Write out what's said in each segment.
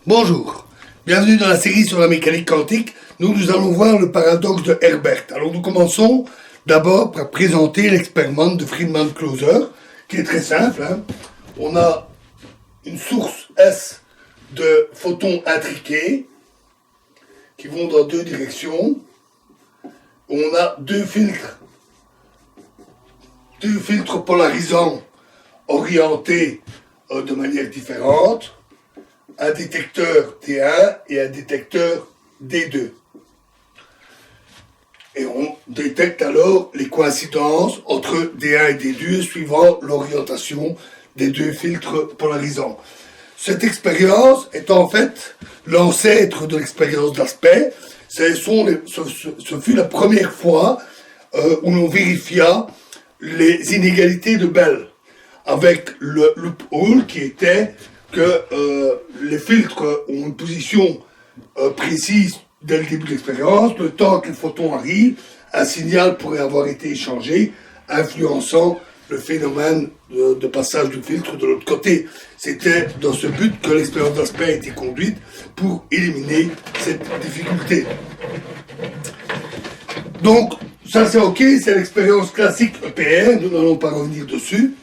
Bonjour, bienvenue dans la série sur la mécanique quantique. Nous allons voir le paradoxe de Herbert. Alors nous commençons d'abord par présenter l'expériment de Friedmann-Closer, qui est très simple. On a une source S de photons intriqués qui vont dans deux directions. On a deux filtres polarisants orientés de manière différente. Un détecteur D1 et un détecteur D2. Et on détecte alors les coïncidences entre D1 et D2 suivant l'orientation des deux filtres polarisants. Cette expérience est en fait l'ancêtre de l'expérience d'Aspect. Ce fut la première fois où l'on vérifia les inégalités de Bell avec le loophole qui était que les filtres ont une position précise dès le début de l'expérience. Le temps que le photon arrive, un signal pourrait avoir été échangé, influençant le phénomène de passage du filtre de l'autre côté. C'était dans ce but que l'expérience d'Aspect a été conduite pour éliminer cette difficulté. Donc, ça c'est ok, c'est l'expérience classique EPR, nous n'allons pas revenir dessus,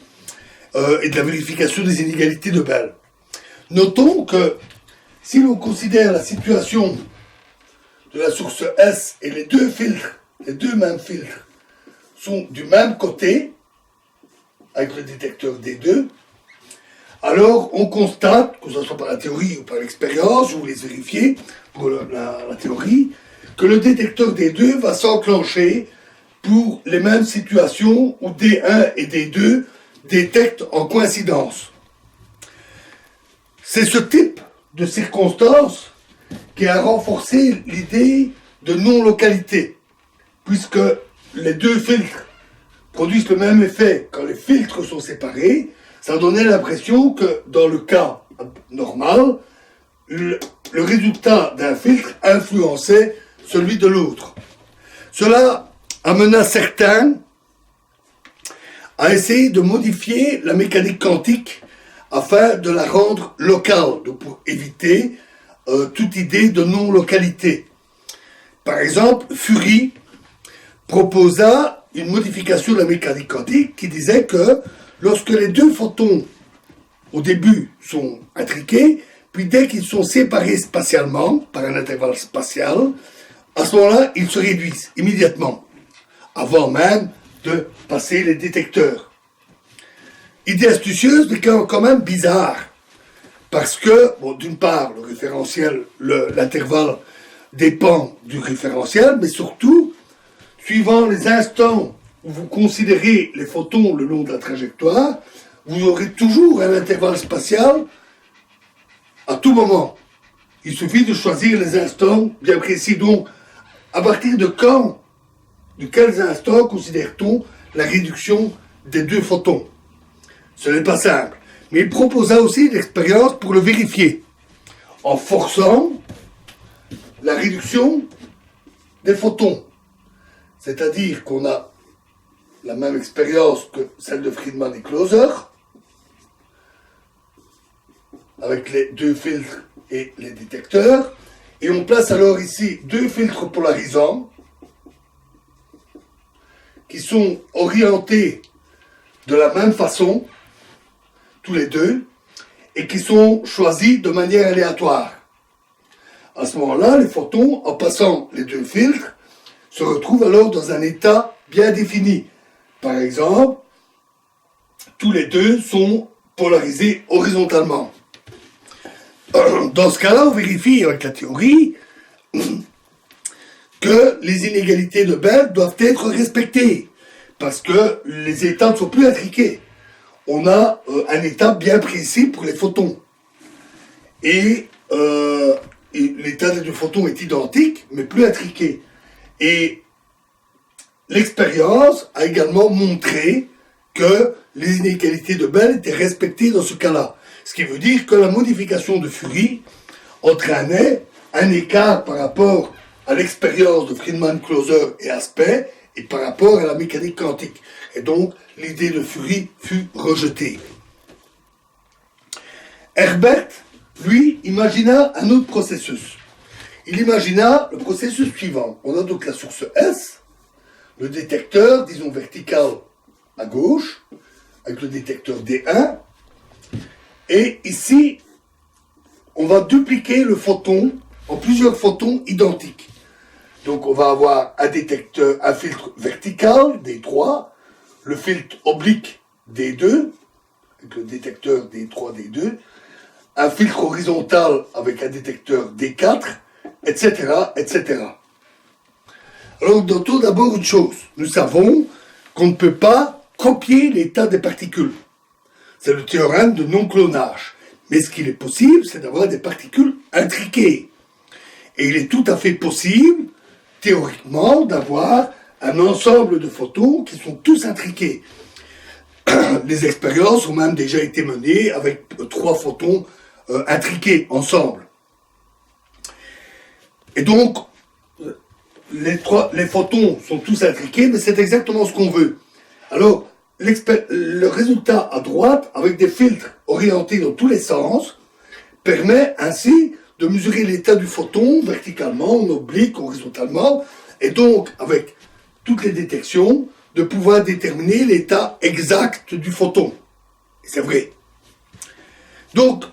et de la vérification des inégalités de Bell. Notons que si l'on considère la situation de la source S et les deux mêmes filtres, sont du même côté, avec le détecteur D2, alors on constate, que ce soit par la théorie ou par l'expérience, je vous laisse vérifier pour la théorie, que le détecteur D2 va s'enclencher pour les mêmes situations où D1 et D2 détectent en coïncidence. C'est ce type de circonstance qui a renforcé l'idée de non-localité, puisque les deux filtres produisent le même effet quand les filtres sont séparés. Ça donnait l'impression que dans le cas normal, le résultat d'un filtre influençait celui de l'autre. Cela amena certains à essayer de modifier la mécanique quantique afin de la rendre locale, donc pour éviter toute idée de non-localité. Par exemple, Fury proposa une modification de la mécanique quantique qui disait que lorsque les deux photons, au début, sont intriqués, puis dès qu'ils sont séparés spatialement, par un intervalle spatial, à ce moment-là, ils se réduisent immédiatement, avant même de passer les détecteurs. Idée astucieuse, mais quand même bizarre. Parce que, bon, d'une part, le référentiel, l'intervalle dépend du référentiel, mais surtout, suivant les instants où vous considérez les photons le long de la trajectoire, vous aurez toujours un intervalle spatial à tout moment. Il suffit de choisir les instants bien précis. Donc, à partir de quand, de quels instants considère-t-on la réduction des deux photons? Ce n'est pas simple. Mais il proposa aussi une expérience pour le vérifier, en forçant la réduction des photons. C'est-à-dire qu'on a la même expérience que celle de Friedmann et Closer, avec les deux filtres et les détecteurs, et on place alors ici deux filtres polarisants qui sont orientés de la même façon, tous les deux, et qui sont choisis de manière aléatoire. À ce moment-là, les photons, en passant les deux filtres, se retrouvent alors dans un état bien défini. Par exemple, tous les deux sont polarisés horizontalement. Dans ce cas-là, on vérifie avec la théorie que les inégalités de Bell doivent être respectées, parce que les états ne sont plus intriqués. On a un état bien précis pour les photons. Et l'état des deux photons est identique, mais plus intriqué. Et l'expérience a également montré que les inégalités de Bell étaient respectées dans ce cas-là. Ce qui veut dire que la modification de Fury entraînait un écart par rapport à l'expérience de Friedmann-Closer et Aspect et par rapport à la mécanique quantique. Et donc, l'idée de Fury fut rejetée. Herbert lui, imagina un autre processus. Il imagina le processus suivant. On a donc la source S, le détecteur, disons vertical à gauche, avec le détecteur D1, et ici, on va dupliquer le photon en plusieurs photons identiques. Donc on va avoir un détecteur, un filtre vertical, D3, le filtre oblique, D2, avec le détecteur D3, D2, un filtre horizontal avec un détecteur D4, etc., etc. Alors notons d'abord une chose. Nous savons qu'on ne peut pas copier l'état des particules. C'est le théorème de non-clonage. Mais ce qu'il est possible, c'est d'avoir des particules intriquées. Et il est tout à fait possible, théoriquement, d'avoir un ensemble de photons qui sont tous intriqués. Les expériences ont même déjà été menées avec 3 photons intriqués ensemble. Et donc, les photons sont tous intriqués, mais c'est exactement ce qu'on veut. Alors, le résultat à droite, avec des filtres orientés dans tous les sens, permet ainsi de mesurer l'état du photon verticalement, en oblique, horizontalement, et donc, avec toutes les détections, de pouvoir déterminer l'état exact du photon. Et c'est vrai. Donc,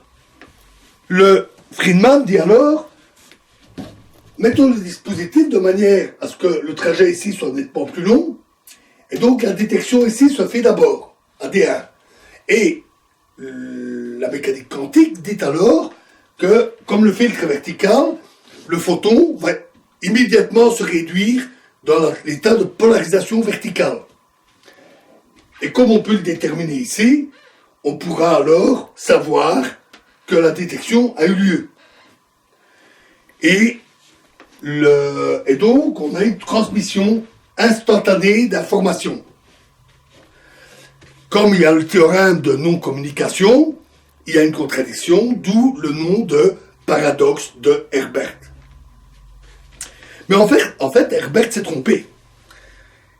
le Friedman dit alors, mettons le dispositif de manière à ce que le trajet ici soit nettement plus long, et donc la détection ici se fait d'abord, à D1. Et la mécanique quantique dit alors que, comme le filtre est vertical, le photon va immédiatement se réduire dans l'état de polarisation verticale. Et comme on peut le déterminer ici, on pourra alors savoir que la détection a eu lieu. Et donc, on a une transmission instantanée d'informations. Comme il y a le théorème de non-communication, il y a une contradiction, d'où le nom de paradoxe de Herbert. Mais en fait, Herbert s'est trompé.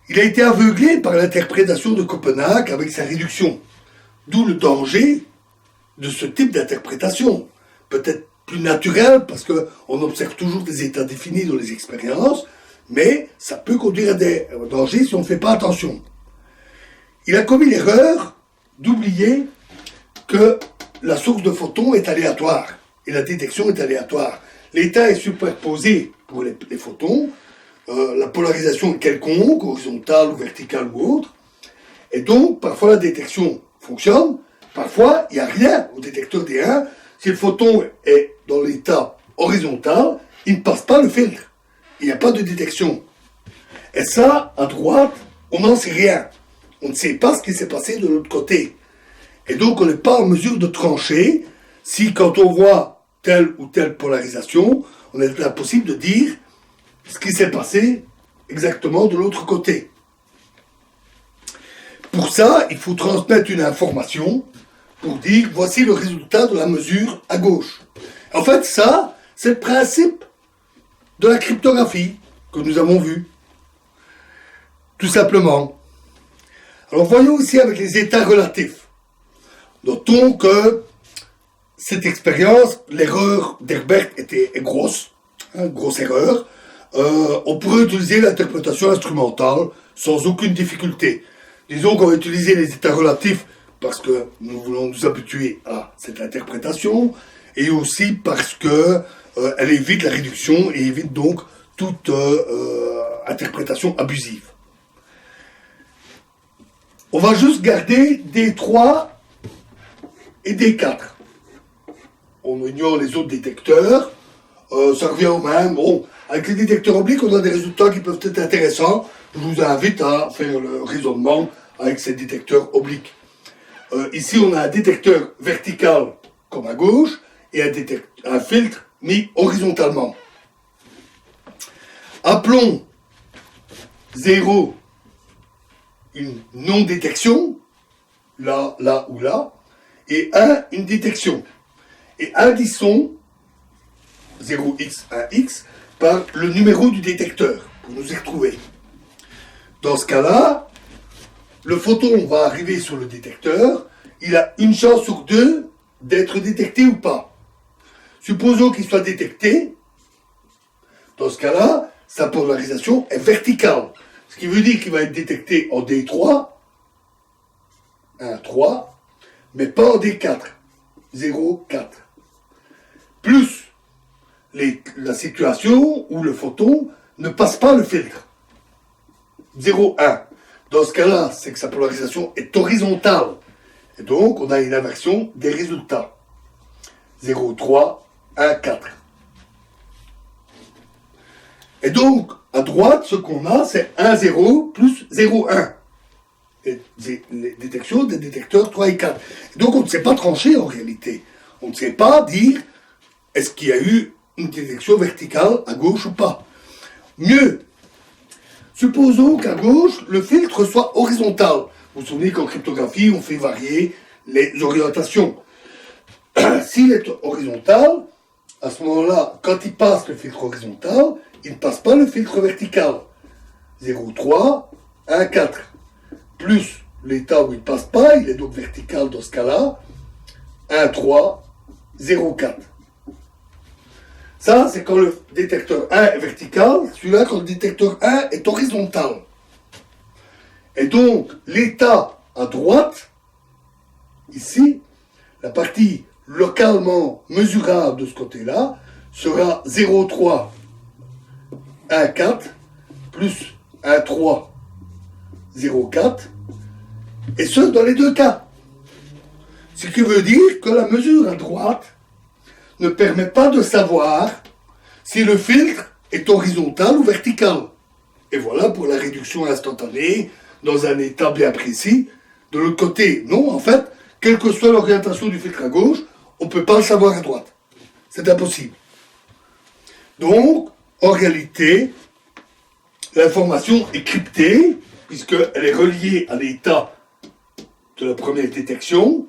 Il a été aveuglé par l'interprétation de Copenhague avec sa réduction. D'où le danger de ce type d'interprétation. Peut-être plus naturel, parce qu'on observe toujours des états définis dans les expériences, mais ça peut conduire à des dangers si on ne fait pas attention. Il a commis l'erreur d'oublier que la source de photons est aléatoire, et la détection est aléatoire. L'état est superposé pour les photons, la polarisation est quelconque, horizontale ou verticale ou autre, et donc parfois la détection fonctionne, parfois il n'y a rien au détecteur D1. Si le photon est dans l'état horizontal, il ne passe pas le filtre. Il n'y a pas de détection. Et ça, à droite, on n'en sait rien. On ne sait pas ce qui s'est passé de l'autre côté. Et donc, on n'est pas en mesure de trancher si, quand on voit telle ou telle polarisation, on est impossible de dire ce qui s'est passé exactement de l'autre côté. Pour ça, il faut transmettre une information pour dire, voici le résultat de la mesure à gauche. En fait, ça, c'est le principe de la cryptographie que nous avons vu. Tout simplement. Alors, voyons ici avec les états relatifs. Notons que cette expérience, l'erreur d'Herbert est grosse, grosse erreur. On pourrait utiliser l'interprétation instrumentale sans aucune difficulté. Disons qu'on va utiliser les états relatifs parce que nous voulons nous habituer à cette interprétation, et aussi parce que elle évite la réduction et évite donc toute interprétation abusive. On va juste garder D3 et D4. On ignore les autres détecteurs, ça revient au même. Bon, avec les détecteurs obliques, on a des résultats qui peuvent être intéressants. Je vous invite à faire le raisonnement avec ces détecteurs obliques. Ici, on a un détecteur vertical comme à gauche et un filtre mis horizontalement. Appelons 0 une non-détection, là, là ou là, et 1 une détection. Et indissons 0x, 1x par le numéro du détecteur pour nous y retrouver. Dans ce cas-là, le photon va arriver sur le détecteur, il a une chance sur 2 d'être détecté ou pas. Supposons qu'il soit détecté. Dans ce cas-là, sa polarisation est verticale. Ce qui veut dire qu'il va être détecté en D3, 1, 3, mais pas en D4, 0, 4. Plus la situation où le photon ne passe pas le filtre. 0, 1. Dans ce cas-là, c'est que sa polarisation est horizontale. Et donc, on a une inversion des résultats. 0, 3, 1, 4. Et donc, à droite, ce qu'on a, c'est 1, 0 plus 0, 1. Et les détections des détecteurs 3 et 4. Et donc, on ne sait pas trancher en réalité. On ne sait pas dire est-ce qu'il y a eu une détection verticale à gauche ou pas. Mieux, supposons qu'à gauche, le filtre soit horizontal. Vous vous souvenez qu'en cryptographie, on fait varier les orientations. S'il est horizontal, à ce moment-là, quand il passe le filtre horizontal, il ne passe pas le filtre vertical. 0, 3, 1, 4. Plus l'état où il ne passe pas, il est donc vertical dans ce cas-là. 1, 3, 0, 4. Ça, c'est quand le détecteur 1 est vertical, celui-là quand le détecteur 1 est horizontal. Et donc, l'état à droite, ici, la partie localement mesurable de ce côté-là, sera 0, 3, 1, 4, plus 1, 3, 0, 4, et ce, dans les deux cas. Ce qui veut dire que la mesure à droite ne permet pas de savoir si le filtre est horizontal ou vertical. Et voilà pour la réduction instantanée dans un état bien précis. De l'autre côté, non, en fait, quelle que soit l'orientation du filtre à gauche, on ne peut pas le savoir à droite. C'est impossible. Donc, en réalité, l'information est cryptée, puisqu'elle est reliée à l'état de la première détection,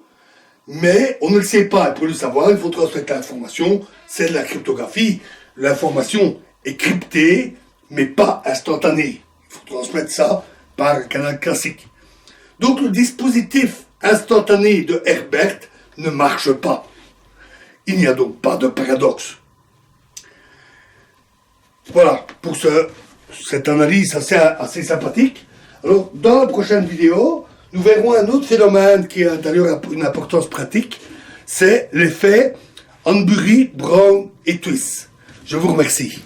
mais on ne le sait pas. Et pour le savoir, il faut transmettre l'information. C'est de la cryptographie. L'information est cryptée, mais pas instantanée. Il faut transmettre ça par un canal classique. Donc le dispositif instantané de Herbert ne marche pas. Il n'y a donc pas de paradoxe. Voilà, pour cette analyse assez sympathique. Alors, dans la prochaine vidéo, nous verrons un autre phénomène qui a d'ailleurs une importance pratique, c'est l'effet Hanbury, Brown et Twiss. Je vous remercie.